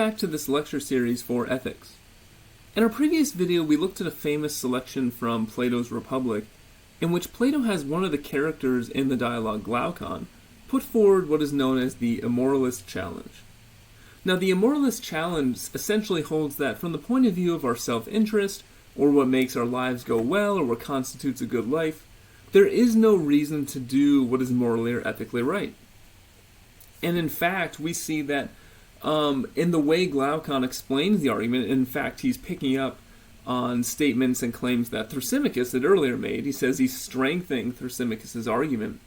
back to this lecture series for ethics. In our previous video, we looked at a famous selection from Plato's Republic, in which Plato has one of the characters in the dialogue, Glaucon, put forward what is known as the Immoralist challenge. Now, the Immoralist challenge essentially holds that from the point of view of our self-interest, or what makes our lives go well, or what constitutes a good life, there is no reason to do what is morally or ethically right. And in fact, we see that in the way Glaucon explains the argument, in fact, he's picking up on statements and claims that Thrasymachus had earlier made. He says he's strengthening Thrasymachus' argument.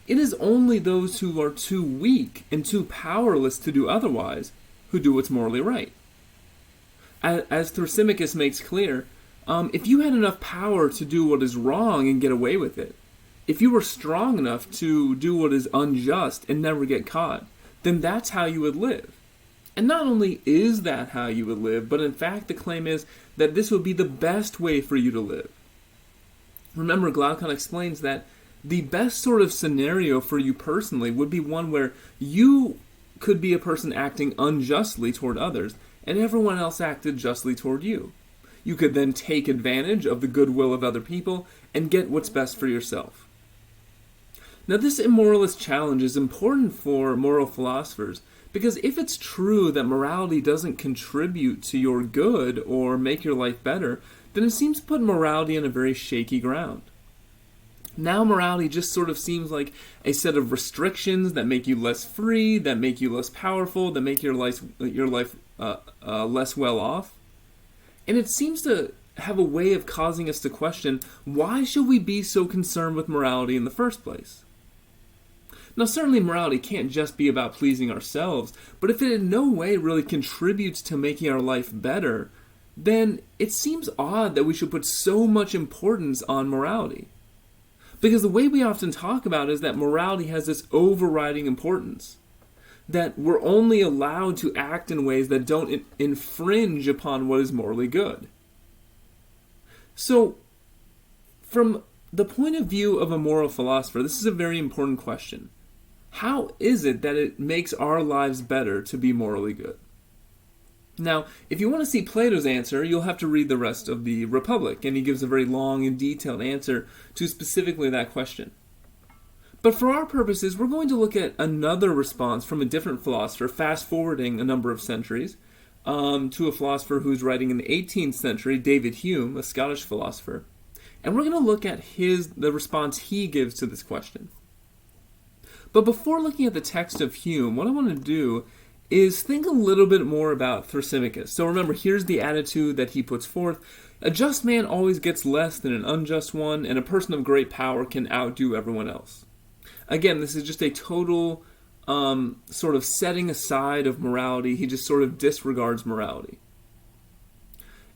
It is only those who are too weak and too powerless to do otherwise who do what's morally right. As Thrasymachus makes clear, if you had enough power to do what is wrong and get away with it, if you were strong enough to do what is unjust and never get caught, then that's how you would live. And not only is that how you would live, but in fact the claim is that this would be the best way for you to live. Remember, Glaucon explains that the best sort of scenario for you personally would be one where you could be a person acting unjustly toward others, and everyone else acted justly toward you. You could then take advantage of the goodwill of other people and get what's best for yourself. Now, this immoralist challenge is important for moral philosophers because if it's true that morality doesn't contribute to your good or make your life better, then it seems to put morality on a very shaky ground. Now morality just sort of seems like a set of restrictions that make you less free, that make you less powerful, that make your life less well off. And it seems to have a way of causing us to question, why should we be so concerned with morality in the first place? Now, certainly morality can't just be about pleasing ourselves, but if it in no way really contributes to making our life better, then it seems odd that we should put so much importance on morality. Because the way we often talk about it is that morality has this overriding importance, that we're only allowed to act in ways that don't infringe upon what is morally good. So, from the point of view of a moral philosopher, this is a very important question. How is it that it makes our lives better to be morally good? Now, if you want to see Plato's answer, you'll have to read the rest of the Republic, and he gives a very long and detailed answer to specifically that question. But for our purposes, we're going to look at another response from a different philosopher, fast-forwarding a number of centuries, to a philosopher who's writing in the 18th century, David Hume, a Scottish philosopher. And we're going to look at the response he gives to this question. But before looking at the text of Hume, what I want to do is think a little bit more about Thrasymachus. So remember, here's the attitude that he puts forth. A just man always gets less than an unjust one, and a person of great power can outdo everyone else. Again, this is just a total sort of setting aside of morality. He just sort of disregards morality.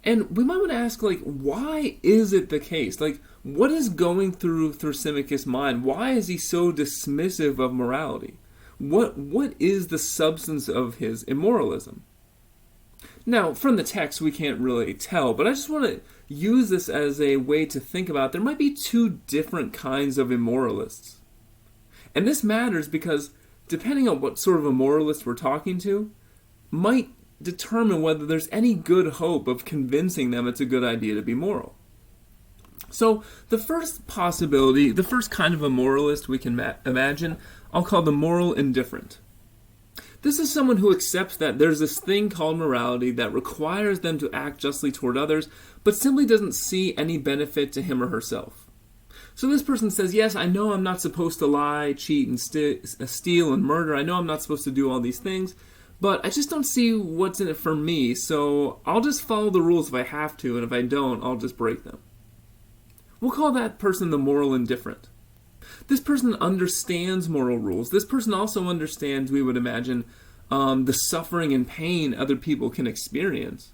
And we might want to ask, why is it the case? What is going through Thrasymachus' mind? Why is he so dismissive of morality? What is the substance of his immoralism? Now, from the text, we can't really tell, but I just want to use this as a way to think about there might be two different kinds of immoralists. And this matters because, depending on what sort of a moralist we're talking to, might determine whether there's any good hope of convincing them it's a good idea to be moral. So, the first possibility, the first kind of a moralist we can imagine, I'll call the moral indifferent. This is someone who accepts that there's this thing called morality that requires them to act justly toward others, but simply doesn't see any benefit to him or herself. So this person says, yes, I know I'm not supposed to lie, cheat, and steal and murder. I know I'm not supposed to do all these things, but I just don't see what's in it for me, so I'll just follow the rules if I have to, and if I don't, I'll just break them. We'll call that person the moral indifferent. This person understands moral rules. This person also understands, we would imagine, the suffering and pain other people can experience,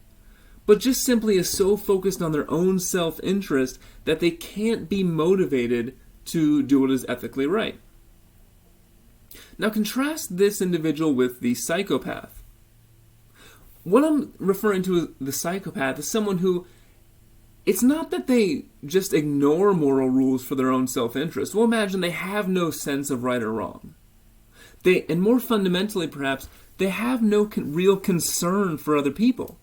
but just simply is so focused on their own self-interest that they can't be motivated to do what is ethically right. Now contrast this individual with the psychopath. What I'm referring to as the psychopath is someone who, it's not that they just ignore moral rules for their own self-interest. We'll imagine they have no sense of right or wrong. And more fundamentally, perhaps, they have no real concern for other people.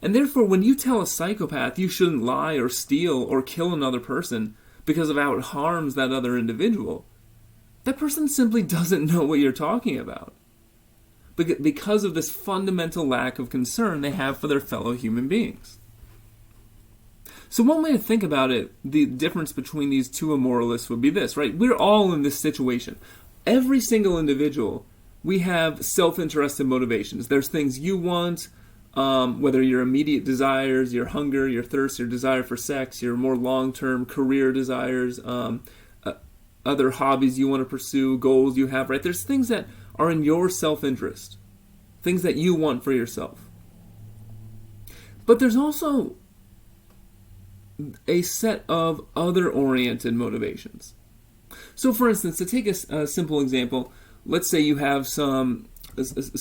And therefore, when you tell a psychopath you shouldn't lie or steal or kill another person because of how it harms that other individual, that person simply doesn't know what you're talking about. Because of this fundamental lack of concern they have for their fellow human beings. So one way to think about it, the difference between these two immoralists would be this, right? We're all in this situation. Every single individual, we have self-interested motivations. There's things you want, whether your immediate desires, your hunger, your thirst, your desire for sex, your more long-term career desires, other hobbies you want to pursue, goals you have, right? There's things that are in your self-interest, things that you want for yourself. But there's also a set of other-oriented motivations. So, for instance, to take a simple example, let's say you have some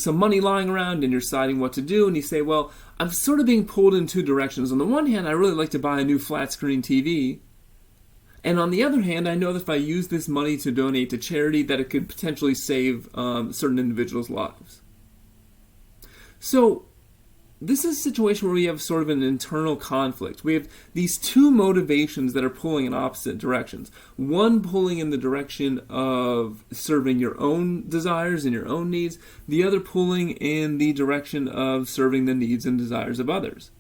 money lying around and you're deciding what to do, and you say, well, I'm sort of being pulled in two directions. On the one hand, I really like to buy a new flat-screen TV, and on the other hand, I know that if I use this money to donate to charity, that it could potentially save certain individuals' lives. So, this is a situation where we have sort of an internal conflict. We have these two motivations that are pulling in opposite directions. One pulling in the direction of serving your own desires and your own needs. The other pulling in the direction of serving the needs and desires of others.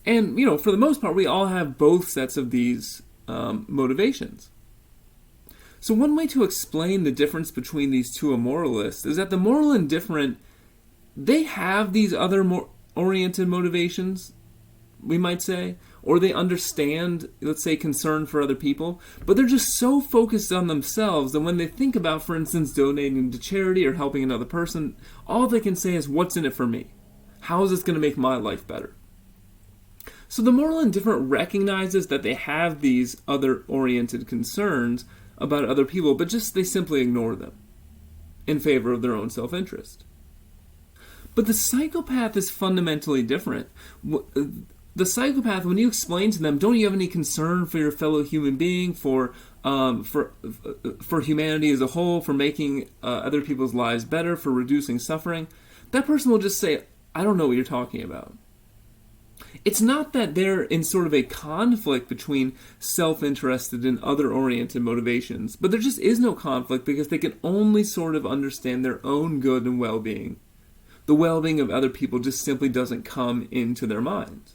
And, for the most part, we all have both sets of these motivations. So one way to explain the difference between these two immoralists is that the moral indifferent, they have these other more oriented motivations, we might say, or they understand, let's say, concern for other people, but they're just so focused on themselves that when they think about, for instance, donating to charity or helping another person, all they can say is, what's in it for me? How is this going to make my life better? So the moral indifferent recognizes that they have these other-oriented concerns about other people, but they simply ignore them in favor of their own self-interest. But the psychopath is fundamentally different. The psychopath, when you explain to them, don't you have any concern for your fellow human being, for humanity as a whole, for making other people's lives better, for reducing suffering, that person will just say, I don't know what you're talking about. It's not that they're in sort of a conflict between self-interested and other-oriented motivations, but there just is no conflict because they can only sort of understand their own good and well-being. The well-being of other people just simply doesn't come into their minds.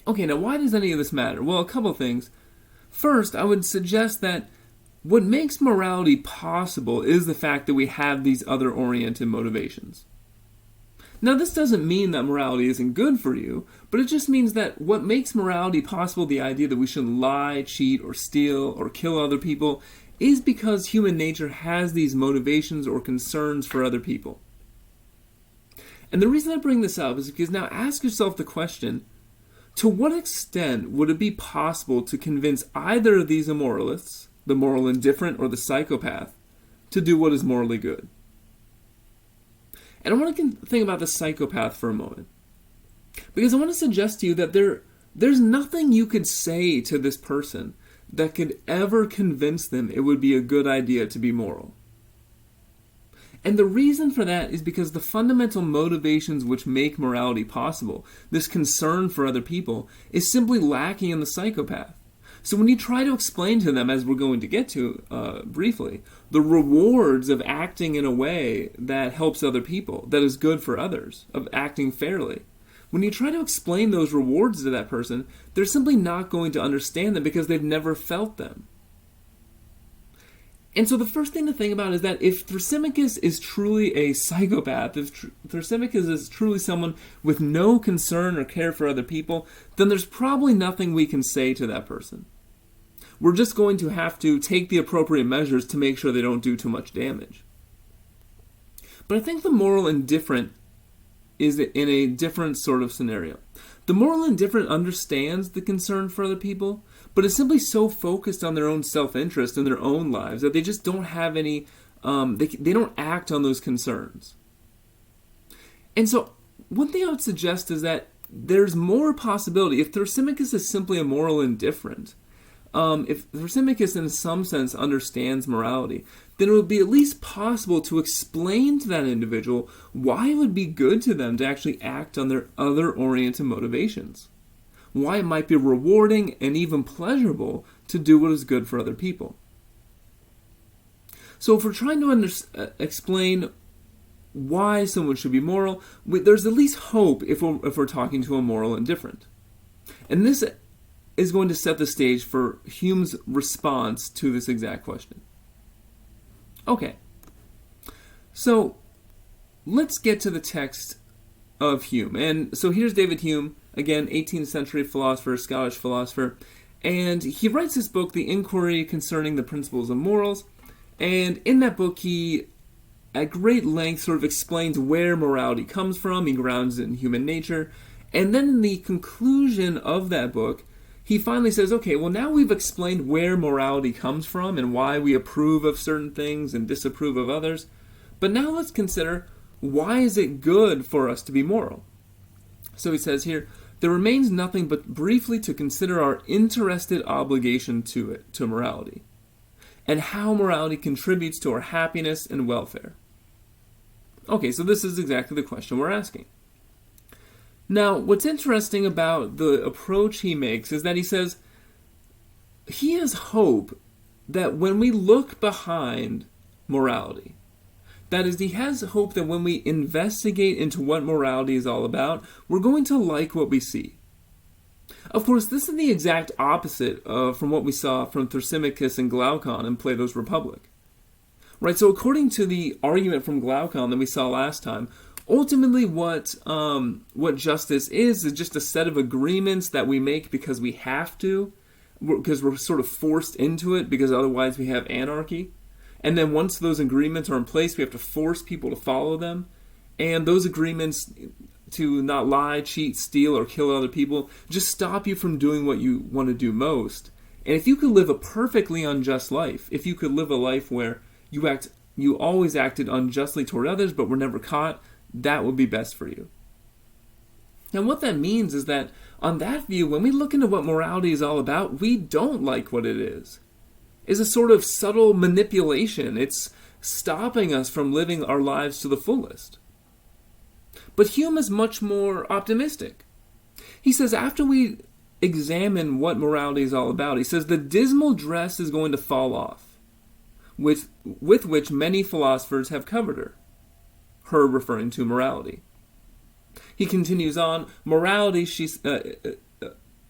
Okay, now why does any of this matter? Well, a couple things. First, I would suggest that what makes morality possible is the fact that we have these other-oriented motivations. Now, this doesn't mean that morality isn't good for you, but it just means that what makes morality possible, the idea that we shouldn't lie, cheat, or steal, or kill other people, is because human nature has these motivations or concerns for other people. And the reason I bring this up is because now ask yourself the question, to what extent would it be possible to convince either of these immoralists, the moral indifferent or the psychopath, to do what is morally good? And I want to think about the psychopath for a moment. Because I want to suggest to you that there's nothing you could say to this person that could ever convince them it would be a good idea to be moral. And the reason for that is because the fundamental motivations which make morality possible, this concern for other people, is simply lacking in the psychopath. So when you try to explain to them, as we're going to get to briefly, the rewards of acting in a way that helps other people, that is good for others, of acting fairly, when you try to explain those rewards to that person, they're simply not going to understand them because they've never felt them. And so the first thing to think about is that if Thrasymachus is truly a psychopath, if Thrasymachus is truly someone with no concern or care for other people, then there's probably nothing we can say to that person. We're just going to have to take the appropriate measures to make sure they don't do too much damage. But I think the moral indifferent is in a different sort of scenario. The moral indifferent understands the concern for other people, but is simply so focused on their own self-interest in their own lives that they just don't have any, they don't act on those concerns. And so one thing I would suggest is that there's more possibility, if Thrasymachus is simply a moral indifferent, if Thrasymachus in some sense understands morality, then it would be at least possible to explain to that individual why it would be good to them to actually act on their other-oriented motivations. Why it might be rewarding and even pleasurable to do what is good for other people. So if we're trying to explain why someone should be moral, there's at least hope if we're talking to a moral indifferent. And this is going to set the stage for Hume's response to this exact question. Okay, so let's get to the text of Hume. And so here's David Hume, again, 18th century philosopher, Scottish philosopher, and he writes this book, The Inquiry Concerning the Principles of Morals, and in that book he, at great length, sort of explains where morality comes from. He grounds it in human nature, and then in the conclusion of that book, he finally says, okay, well now we've explained where morality comes from and why we approve of certain things and disapprove of others, but now let's consider, why is it good for us to be moral? So he says here, there remains nothing but briefly to consider our interested obligation to morality, and how morality contributes to our happiness and welfare. Okay, so this is exactly the question we're asking. Now, what's interesting about the approach he makes is that he says he has hope that when we look behind morality, that is, he has hope that when we investigate into what morality is all about, we're going to like what we see. Of course, this is the exact opposite from what we saw from Thrasymachus and Glaucon in Plato's Republic. Right, so according to the argument from Glaucon that we saw last time, ultimately what justice is just a set of agreements that we make because we have to, because we're sort of forced into it, because otherwise we have anarchy. And then once those agreements are in place, we have to force people to follow them. And those agreements to not lie, cheat, steal, or kill other people just stop you from doing what you want to do most. And if you could live a perfectly unjust life, if you could live a life where you always acted unjustly toward others but were never caught, that would be best for you. Now what that means is that on that view, when we look into what morality is all about, we don't like what it is. It's a sort of subtle manipulation. It's stopping us from living our lives to the fullest. But Hume is much more optimistic. He says after we examine what morality is all about, he says the dismal dress is going to fall off, with which many philosophers have covered her referring to morality. He continues on, morality, she's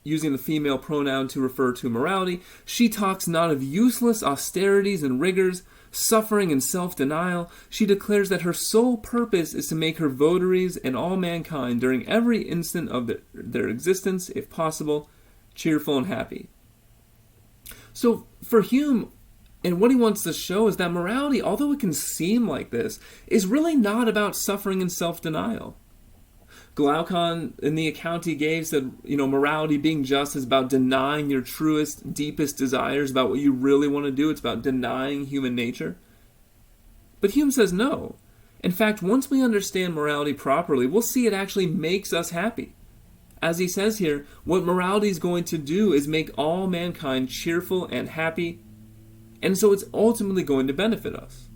using the female pronoun to refer to morality, she talks not of useless austerities and rigors, suffering and self-denial. She declares that her sole purpose is to make her votaries and all mankind during every instant of their existence, if possible, cheerful and happy. So for Hume, and what he wants to show is that morality, although it can seem like this, is really not about suffering and self-denial. Glaucon, in the account he gave, said, morality being just is about denying your truest, deepest desires, about what you really want to do. It's about denying human nature. But Hume says no. In fact, once we understand morality properly, we'll see it actually makes us happy. As he says here, what morality is going to do is make all mankind cheerful and happy, and so it's ultimately going to benefit us.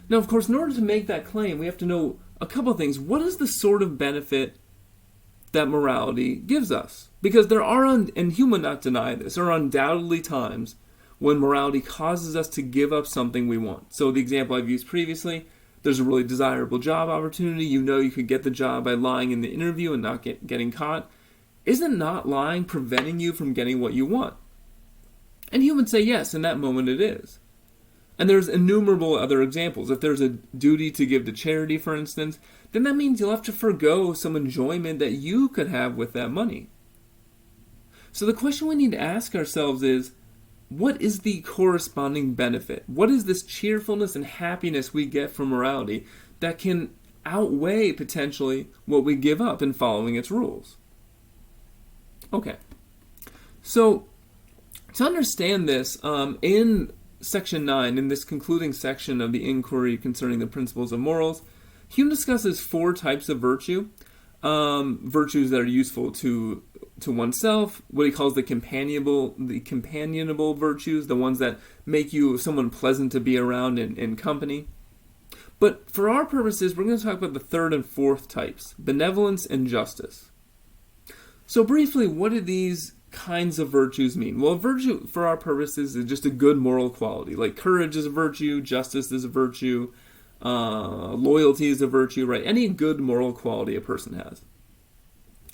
Now, of course, in order to make that claim, we have to know a couple of things. What is the sort of benefit that morality gives us? Because there are, and Hume would not deny this, there are undoubtedly times when morality causes us to give up something we want. So the example I've used previously, there's a really desirable job opportunity. You know you could get the job by lying in the interview and not getting caught. Isn't not lying preventing you from getting what you want? And Hume would say yes, in that moment it is. And there's innumerable other examples. If there's a duty to give to charity, for instance, then that means you'll have to forgo some enjoyment that you could have with that money. So the question we need to ask ourselves is, what is the corresponding benefit? What is this cheerfulness and happiness we get from morality that can outweigh potentially what we give up in following its rules? Okay. So to understand this, in Section 9, in this concluding section of the Inquiry Concerning the Principles of Morals, Hume discusses 4 types of virtue, virtues that are useful to to oneself, what he calls the companionable virtues, the ones that make you someone pleasant to be around in company. But for our purposes, we're going to talk about the third and fourth types, benevolence and justice. So briefly, what do these kinds of virtues mean? Well, virtue, for our purposes, is just a good moral quality. Like courage is a virtue, justice is a virtue, loyalty is a virtue, right? Any good moral quality a person has.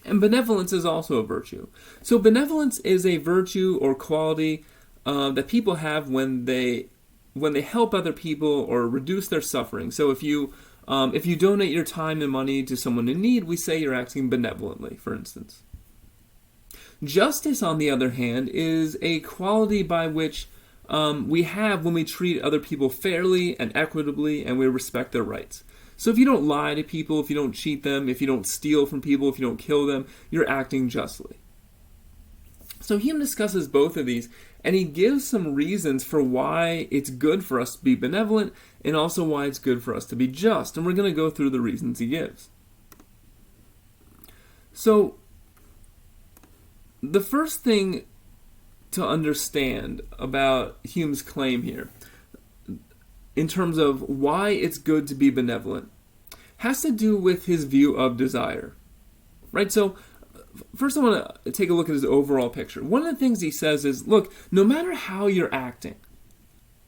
And benevolence is also a virtue. So benevolence is a virtue or quality that people have when they help other people or reduce their suffering. So if you donate your time and money to someone in need, we say you're acting benevolently, for instance. Justice, on the other hand, is a quality by which we have when we treat other people fairly and equitably and we respect their rights. So if you don't lie to people, if you don't cheat them, if you don't steal from people, if you don't kill them, you're acting justly. So Hume discusses both of these, and he gives some reasons for why it's good for us to be benevolent and also why it's good for us to be just. And we're going to go through the reasons he gives. So the first thing to understand about Hume's claim here, in terms of why it's good to be benevolent, has to do with his view of desire. Right? So, first I want to take a look at his overall picture. One of the things he says is, look, no matter how you're acting,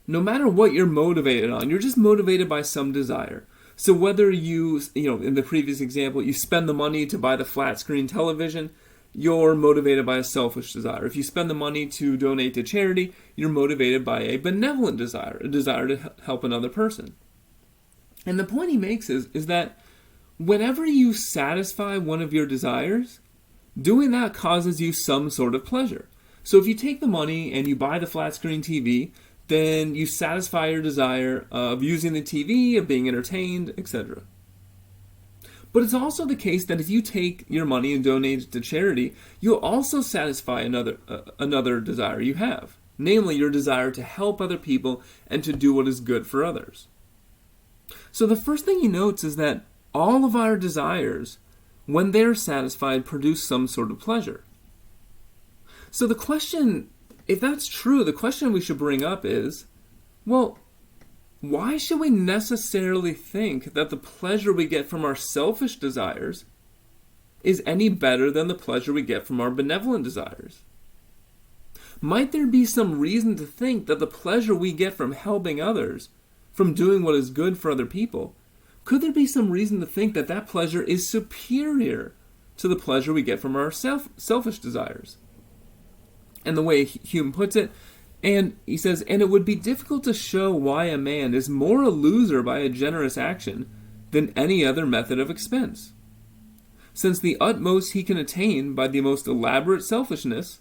no matter what you're motivated on, you're just motivated by some desire. So whether in the previous example, you spend the money to buy the flat screen television, you're motivated by a selfish desire. If you spend the money to donate to charity, you're motivated by a benevolent desire, a desire to help another person. And the point he makes is that whenever you satisfy one of your desires, doing that causes you some sort of pleasure. So if you take the money and you buy the flat screen TV, then you satisfy your desire of using the TV, of being entertained, etc. But it's also the case that if you take your money and donate it to charity, you'll also satisfy another desire you have, namely your desire to help other people and to do what is good for others. So the first thing he notes is that all of our desires, when they're satisfied, produce some sort of pleasure. So the question, if that's true, the question we should bring up is, well, why should we necessarily think that the pleasure we get from our selfish desires is any better than the pleasure we get from our benevolent desires? Might there be some reason to think that the pleasure we get from helping others, from doing what is good for other people, could there be some reason to think that that pleasure is superior to the pleasure we get from our selfish desires? And the way Hume puts it, and he says, and it would be difficult to show why a man is more a loser by a generous action than any other method of expense, since the utmost he can attain by the most elaborate selfishness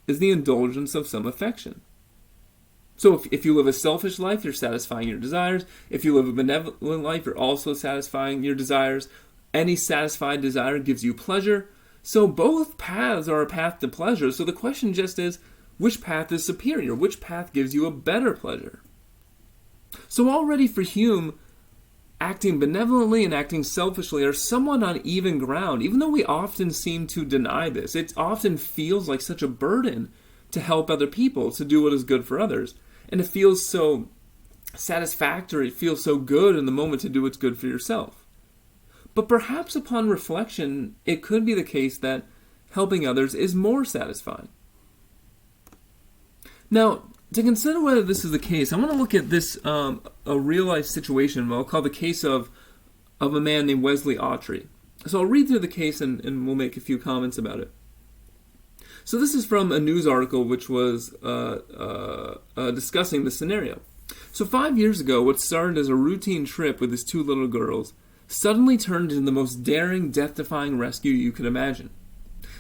is the indulgence of some affection. So if you live a selfish life, you're satisfying your desires. If you live a benevolent life, you're also satisfying your desires. Any satisfied desire gives you pleasure. So both paths are a path to pleasure. So the question just is, which path is superior? Which path gives you a better pleasure? So already for Hume, acting benevolently and acting selfishly are somewhat on even ground, even though we often seem to deny this. It often feels like such a burden to help other people, to do what is good for others. And it feels so satisfactory, it feels so good in the moment to do what's good for yourself. But perhaps upon reflection, it could be the case that helping others is more satisfying. Now, to consider whether this is the case, I want to look at this, a real-life situation, what I'll call the case of a man named Wesley Autry. So I'll read through the case and we'll make a few comments about it. So this is from a news article which was discussing the scenario. So 5 years ago, what started as a routine trip with his two little girls suddenly turned into the most daring, death-defying rescue you could imagine,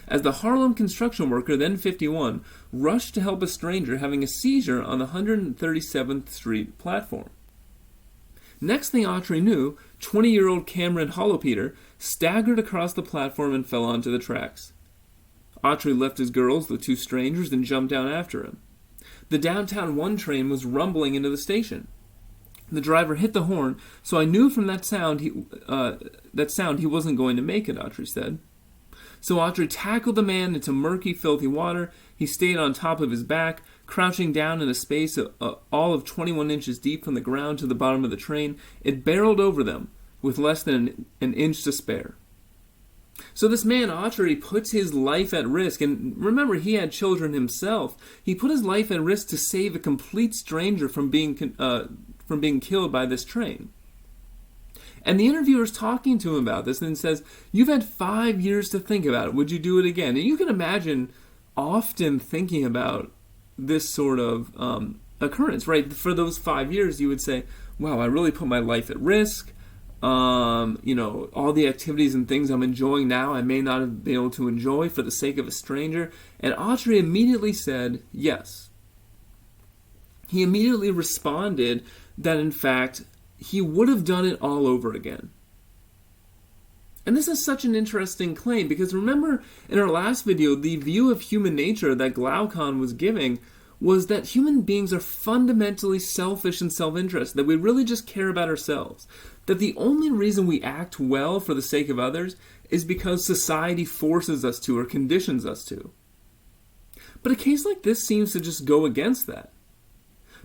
as the Harlem construction worker, then 51, rushed to help a stranger having a seizure on the 137th Street platform. Next thing Autry knew, 20-year-old Cameron Hollopeter staggered across the platform and fell onto the tracks. Autry left his girls, the two strangers, and jumped down after him. The downtown 1 train was rumbling into the station. The driver hit the horn, so I knew from that sound he wasn't going to make it, Autry said. So Autry tackled the man into murky, filthy water. He stayed on top of his back, crouching down in a space all of 21 inches deep from the ground to the bottom of the train. It barreled over them with less than an inch to spare. So this man, Autry, puts his life at risk. And remember, he had children himself. He put his life at risk to save a complete stranger from being killed by this train. And the interviewer's talking to him about this and says, you've had 5 years to think about it. Would you do it again? And you can imagine often thinking about this sort of occurrence, right? For those 5 years, you would say, wow, I really put my life at risk. All the activities and things I'm enjoying now, I may not have been able to enjoy for the sake of a stranger. And Autry immediately said, yes. He immediately responded that, in fact, he would have done it all over again. And this is such an interesting claim, because remember in our last video, the view of human nature that Glaucon was giving was that human beings are fundamentally selfish and self-interested, that we really just care about ourselves, that the only reason we act well for the sake of others is because society forces us to or conditions us to. But a case like this seems to just go against that.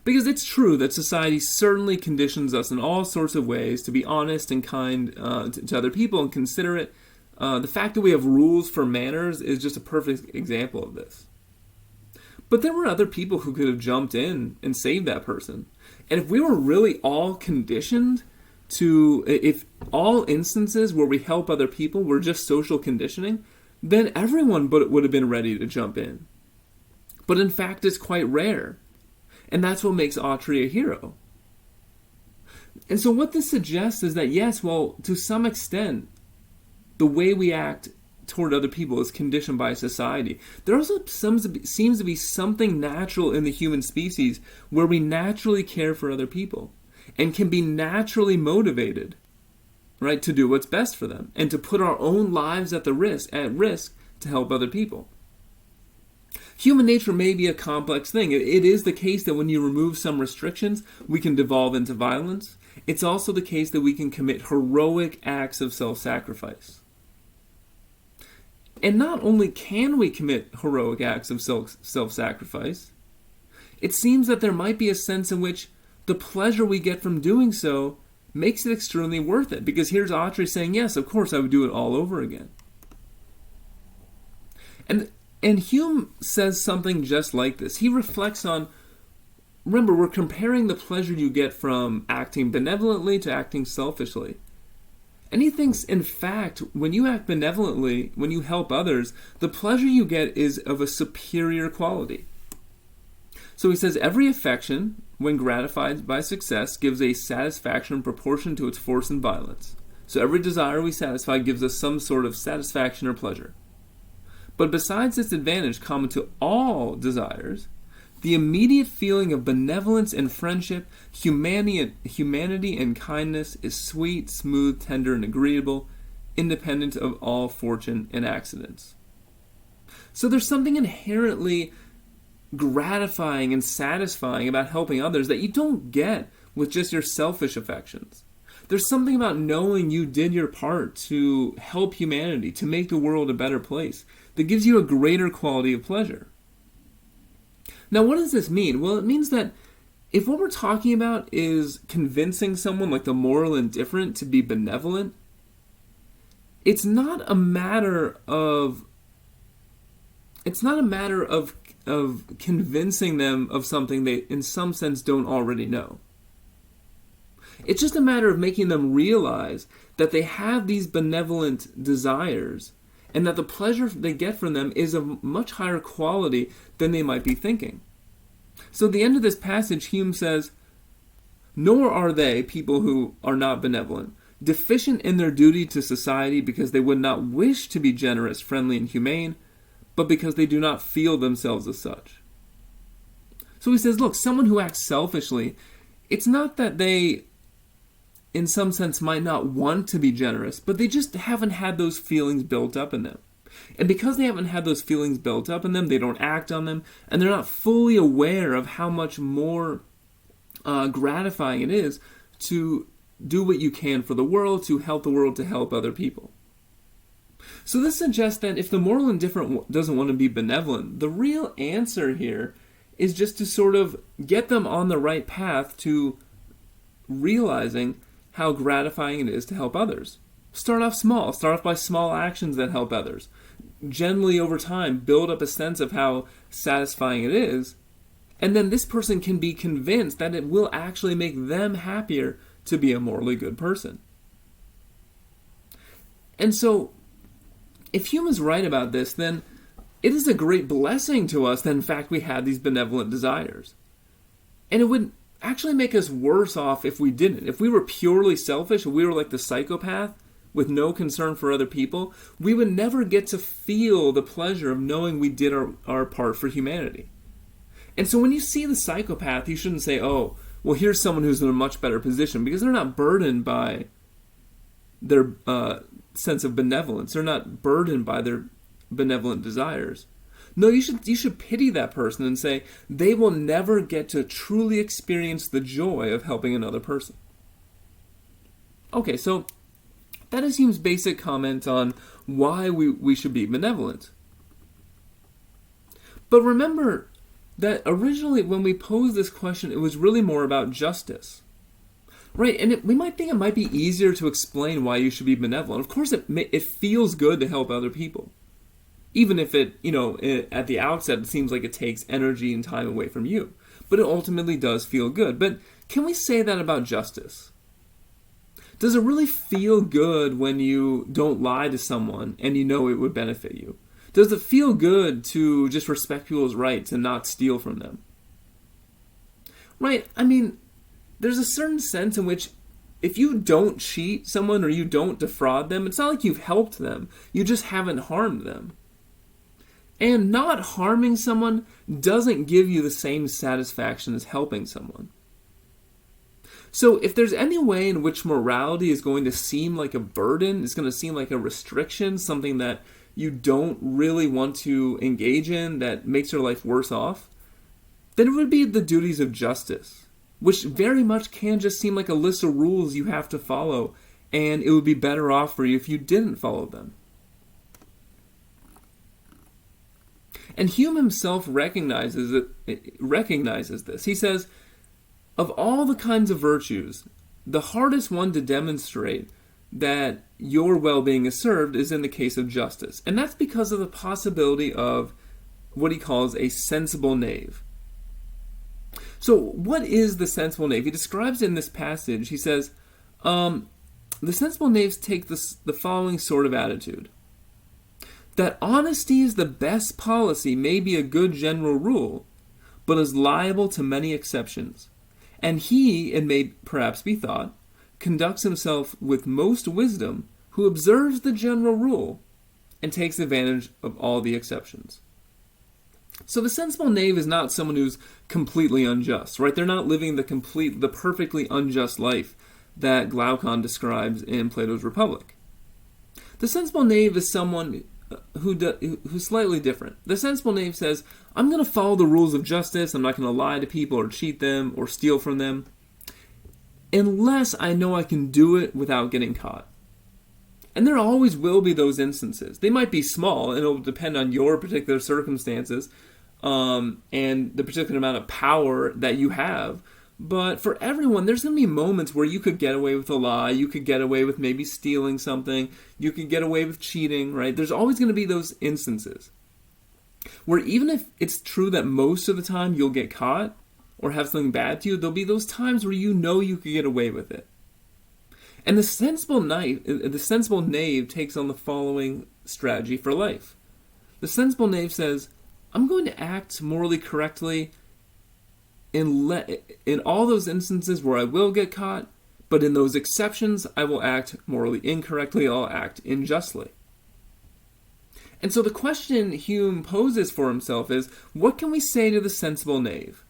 Because it's true that society certainly conditions us in all sorts of ways to be honest and kind to other people and considerate. The fact that we have rules for manners is just a perfect example of this. But there were other people who could have jumped in and saved that person. And if we were really all conditioned to, if all instances where we help other people were just social conditioning, then everyone would have been ready to jump in. But in fact, it's quite rare. And that's what makes Autry a hero. And so what this suggests is that, yes, well, to some extent, the way we act toward other people is conditioned by society. There also seems to be something natural in the human species where we naturally care for other people and can be naturally motivated, right, to do what's best for them and to put our own lives at risk to help other people. Human nature may be a complex thing. It is the case that when you remove some restrictions, we can devolve into violence. It's also the case that we can commit heroic acts of self-sacrifice. And not only can we commit heroic acts of self-sacrifice, it seems that there might be a sense in which the pleasure we get from doing so makes it extremely worth it. Because here's Autry saying, yes, of course, I would do it all over again. And Hume says something just like this. He reflects on, remember, we're comparing the pleasure you get from acting benevolently to acting selfishly. And he thinks, in fact, when you act benevolently, when you help others, the pleasure you get is of a superior quality. So he says, every affection, when gratified by success, gives a satisfaction in proportion to its force and violence. So every desire we satisfy gives us some sort of satisfaction or pleasure. But besides this advantage common to all desires, the immediate feeling of benevolence and friendship, humanity and kindness is sweet, smooth, tender, and agreeable, independent of all fortune and accidents. So there's something inherently gratifying and satisfying about helping others that you don't get with just your selfish affections. There's something about knowing you did your part to help humanity, to make the world a better place, that gives you a greater quality of pleasure. Now, what does this mean? Well, it means that if what we're talking about is convincing someone like the moral indifferent to be benevolent, it's not a matter of convincing them of something they, in some sense, don't already know. It's just a matter of making them realize that they have these benevolent desires and that the pleasure they get from them is of much higher quality than they might be thinking. So at the end of this passage, Hume says, nor are they, people who are not benevolent, deficient in their duty to society because they would not wish to be generous, friendly, and humane, but because they do not feel themselves as such. So he says, look, someone who acts selfishly, it's not that they, in some sense, might not want to be generous, but they just haven't had those feelings built up in them. And because they haven't had those feelings built up in them, they don't act on them, and they're not fully aware of how much more gratifying it is to do what you can for the world, to help the world, to help other people. So this suggests that if the moral indifferent doesn't want to be benevolent, the real answer here is just to sort of get them on the right path to realizing how gratifying it is to help others. Start off small. Start off by small actions that help others. Generally, over time, build up a sense of how satisfying it is, and then this person can be convinced that it will actually make them happier to be a morally good person. And so, if Hume is right about this, then it is a great blessing to us that in fact we had these benevolent desires. And it would actually make us worse off if we didn't. If we were purely selfish, if we were like the psychopath with no concern for other people, we would never get to feel the pleasure of knowing we did our part for humanity. And so when you see the psychopath, you shouldn't say, oh, well, here's someone who's in a much better position, because they're not burdened by their sense of benevolence. They're not burdened by their benevolent desires. No, you should pity that person and say they will never get to truly experience the joy of helping another person. Okay, so that is Hume's basic comment on why we should be benevolent. But remember that originally when we posed this question, it was really more about justice. Right, and we might think it might be easier to explain why you should be benevolent. Of course, it feels good to help other people. Even if at the outset, it seems like it takes energy and time away from you. But it ultimately does feel good. But can we say that about justice? Does it really feel good when you don't lie to someone and you know it would benefit you? Does it feel good to just respect people's rights and not steal from them? Right, I mean, there's a certain sense in which if you don't cheat someone or you don't defraud them, it's not like you've helped them. You just haven't harmed them. And not harming someone doesn't give you the same satisfaction as helping someone. So if there's any way in which morality is going to seem like a burden, it's going to seem like a restriction, something that you don't really want to engage in that makes your life worse off, then it would be the duties of justice, which very much can just seem like a list of rules you have to follow, and it would be better off for you if you didn't follow them. And Hume himself recognizes this. He says, of all the kinds of virtues, the hardest one to demonstrate that your well-being is served is in the case of justice. And that's because of the possibility of what he calls a sensible knave. So what is the sensible knave? He describes it in this passage. He says, the sensible knaves take the following sort of attitude. That honesty is the best policy may be a good general rule, but is liable to many exceptions. And he, it may perhaps be thought, conducts himself with most wisdom who observes the general rule and takes advantage of all the exceptions. So the sensible knave is not someone who's completely unjust, right? They're not living the perfectly unjust life that Glaucon describes in Plato's Republic. The sensible knave is someone who's slightly different. The sensible knave says, I'm going to follow the rules of justice. I'm not going to lie to people or cheat them or steal from them, unless I know I can do it without getting caught. And there always will be those instances. They might be small, and it'll depend on your particular circumstances and the particular amount of power that you have. But for everyone, there's going to be moments where you could get away with a lie, you could get away with maybe stealing something, you could get away with cheating, right? There's always going to be those instances where even if it's true that most of the time you'll get caught or have something bad to you, there'll be those times where you know you could get away with it. And the sensible knave takes on the following strategy for life. The sensible knave says, I'm going to act morally correctly in all those instances where I will get caught, but in those exceptions, I will act morally incorrectly, I'll act unjustly. And so the question Hume poses for himself is, what can we say to the sensible knave?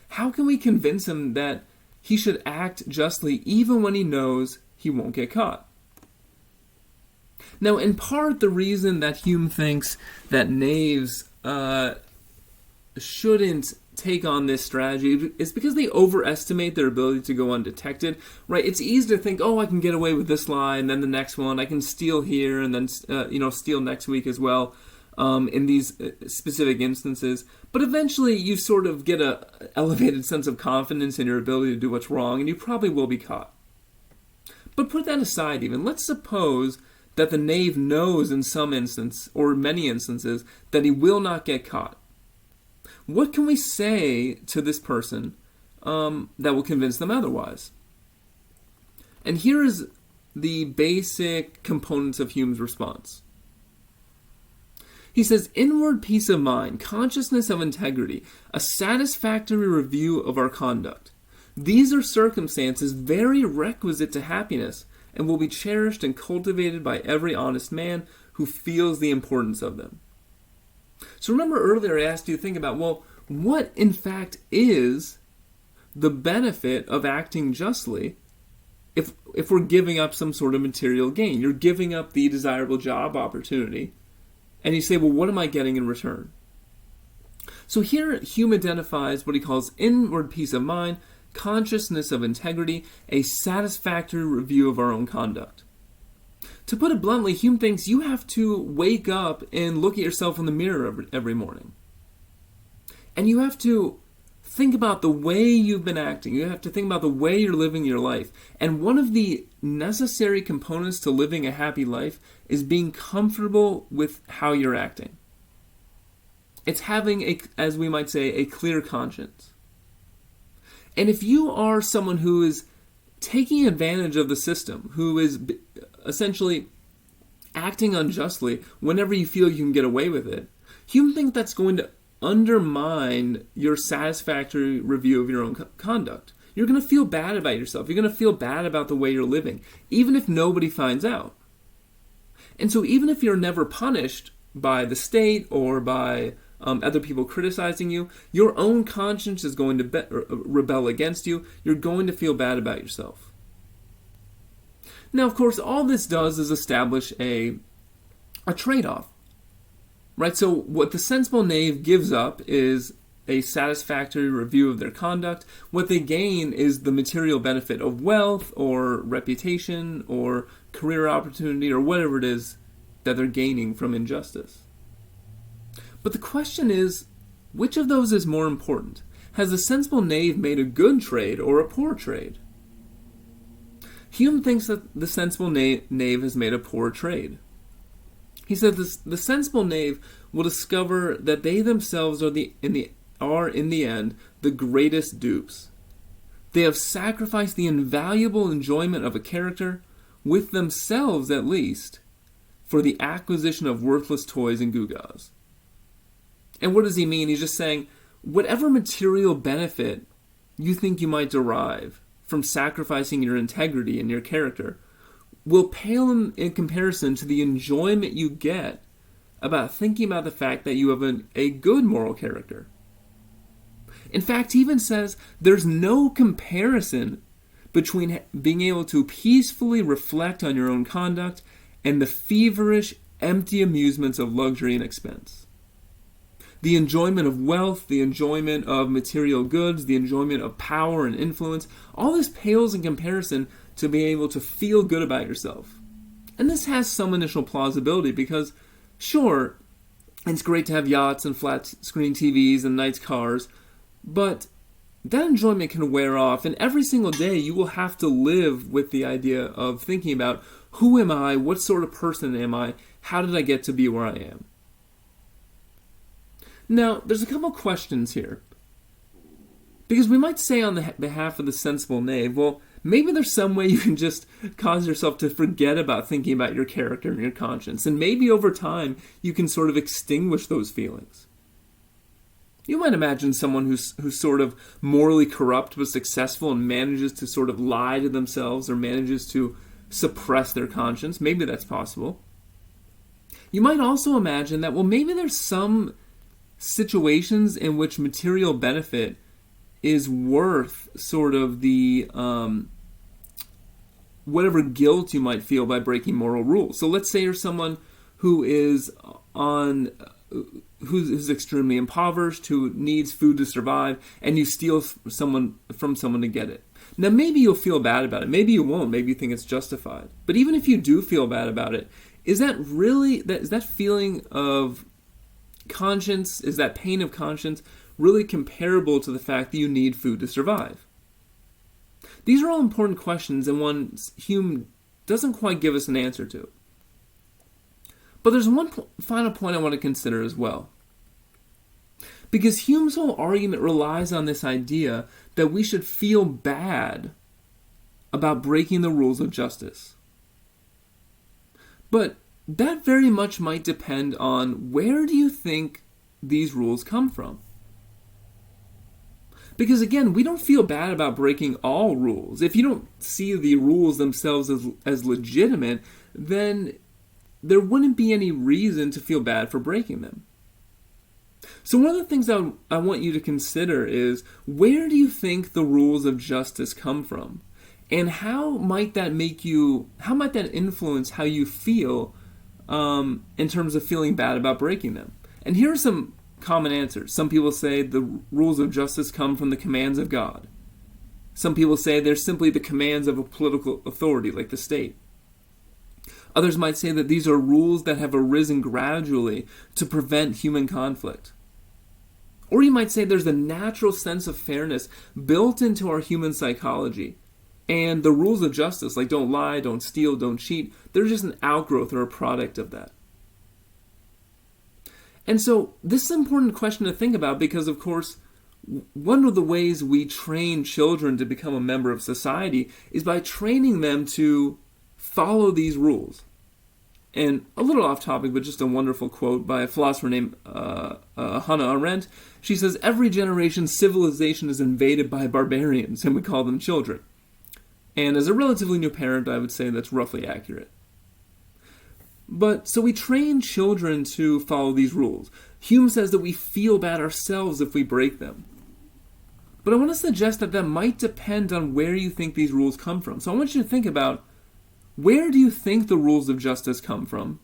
How can we convince him that he should act justly even when he knows he won't get caught? Now, in part, the reason that Hume thinks that knaves shouldn't take on this strategy is because they overestimate their ability to go undetected, right? It's easy to think, oh, I can get away with this lie, and then the next one, I can steal here, and then, steal next week as well, in these specific instances. But eventually, you sort of get a elevated sense of confidence in your ability to do what's wrong, and you probably will be caught. But put that aside even. Let's suppose that the knave knows in some instance, or many instances, that he will not get caught. What can we say to this person that will convince them otherwise? And here is the basic components of Hume's response. He says, inward peace of mind, consciousness of integrity, a satisfactory review of our conduct. These are circumstances very requisite to happiness and will be cherished and cultivated by every honest man who feels the importance of them. So remember earlier I asked you to think about, well, what in fact is the benefit of acting justly if we're giving up some sort of material gain? You're giving up the desirable job opportunity, and you say, well, what am I getting in return? So here Hume identifies what he calls inward peace of mind, consciousness of integrity, a satisfactory review of our own conduct. To put it bluntly, Hume thinks you have to wake up and look at yourself in the mirror every morning. And you have to think about the way you've been acting. You have to think about the way you're living your life. And one of the necessary components to living a happy life is being comfortable with how you're acting. It's having, as we might say, a clear conscience. And if you are someone who is taking advantage of the system, who is essentially acting unjustly whenever you feel you can get away with it, Hume thinks that's going to undermine your satisfactory review of your own conduct. You're going to feel bad about yourself. You're going to feel bad about the way you're living, even if nobody finds out. And so even if you're never punished by the state or by other people criticizing you, your own conscience is going to rebel against you. You're going to feel bad about yourself. Now, of course, all this does is establish a trade-off. Right, so what the sensible knave gives up is a satisfactory review of their conduct. What they gain is the material benefit of wealth or reputation or career opportunity or whatever it is that they're gaining from injustice. But the question is, which of those is more important? Has the sensible knave made a good trade or a poor trade? Hume thinks that the sensible knave has made a poor trade. He says the sensible knave will discover that they themselves are in the end the greatest dupes. They have sacrificed the invaluable enjoyment of a character, with themselves at least, for the acquisition of worthless toys and gewgaws. And what does he mean? He's just saying, whatever material benefit you think you might derive from sacrificing your integrity and your character will pale in comparison to the enjoyment you get about thinking about the fact that you have a good moral character. In fact, he even says there's no comparison between being able to peacefully reflect on your own conduct and the feverish, empty amusements of luxury and expense. The enjoyment of wealth, the enjoyment of material goods, the enjoyment of power and influence, all this pales in comparison to being able to feel good about yourself. And this has some initial plausibility because, sure, it's great to have yachts and flat-screen TVs and nice cars, but that enjoyment can wear off, and every single day you will have to live with the idea of thinking about, who am I, what sort of person am I, how did I get to be where I am? Now, there's a couple questions here. Because we might say on the behalf of the sensible knave, well, maybe there's some way you can just cause yourself to forget about thinking about your character and your conscience, and maybe over time you can sort of extinguish those feelings. You might imagine someone who's sort of morally corrupt but successful and manages to sort of lie to themselves or manages to suppress their conscience. Maybe that's possible. You might also imagine that, well, maybe there's some situations in which material benefit is worth sort of the whatever guilt you might feel by breaking moral rules. So let's say you're someone who is on who's extremely impoverished, who needs food to survive, and you steal from someone to get it. Now, maybe you'll feel bad about it. Maybe you won't. Maybe you think it's justified. But even if you do feel bad about it, is that feeling of conscience, is that pain of conscience really comparable to the fact that you need food to survive? These are all important questions, and one Hume doesn't quite give us an answer to. But there's one final point I want to consider as well. Because Hume's whole argument relies on this idea that we should feel bad about breaking the rules of justice. But that very much might depend on where do you think these rules come from. Because again, we don't feel bad about breaking all rules. If you don't see the rules themselves as legitimate, then there wouldn't be any reason to feel bad for breaking them. So one of the things I want you to consider is, where do you think the rules of justice come from? And how might that influence how you feel in terms of feeling bad about breaking them? And here are some common answers. Some people say the rules of justice come from the commands of God. Some people say they're simply the commands of a political authority, like the state. Others might say that these are rules that have arisen gradually to prevent human conflict. Or you might say there's a natural sense of fairness built into our human psychology. And the rules of justice, like don't lie, don't steal, don't cheat, they're just an outgrowth or a product of that. And so this is an important question to think about because, of course, one of the ways we train children to become a member of society is by training them to follow these rules. And a little off topic, but just a wonderful quote by a philosopher named Hannah Arendt. She says, "Every generation, civilization is invaded by barbarians, and we call them children." And as a relatively new parent, I would say that's roughly accurate. But so we train children to follow these rules. Hume says that we feel bad ourselves if we break them. But I want to suggest that might depend on where you think these rules come from. So I want you to think about, where do you think the rules of justice come from?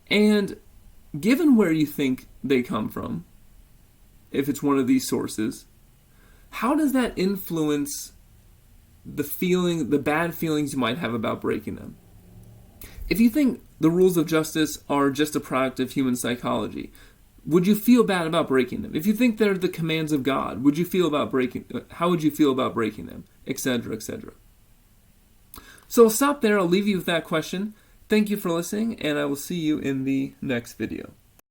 And given where you think they come from, if it's one of these sources, how does that influence the bad feelings you might have about breaking them? If you think the rules of justice are just a product of human psychology, would you feel bad about breaking them? If you think they're the commands of God, how would you feel about breaking them? Etc., etc. So I'll stop there. I'll leave you with that question. Thank you for listening, and I will see you in the next video.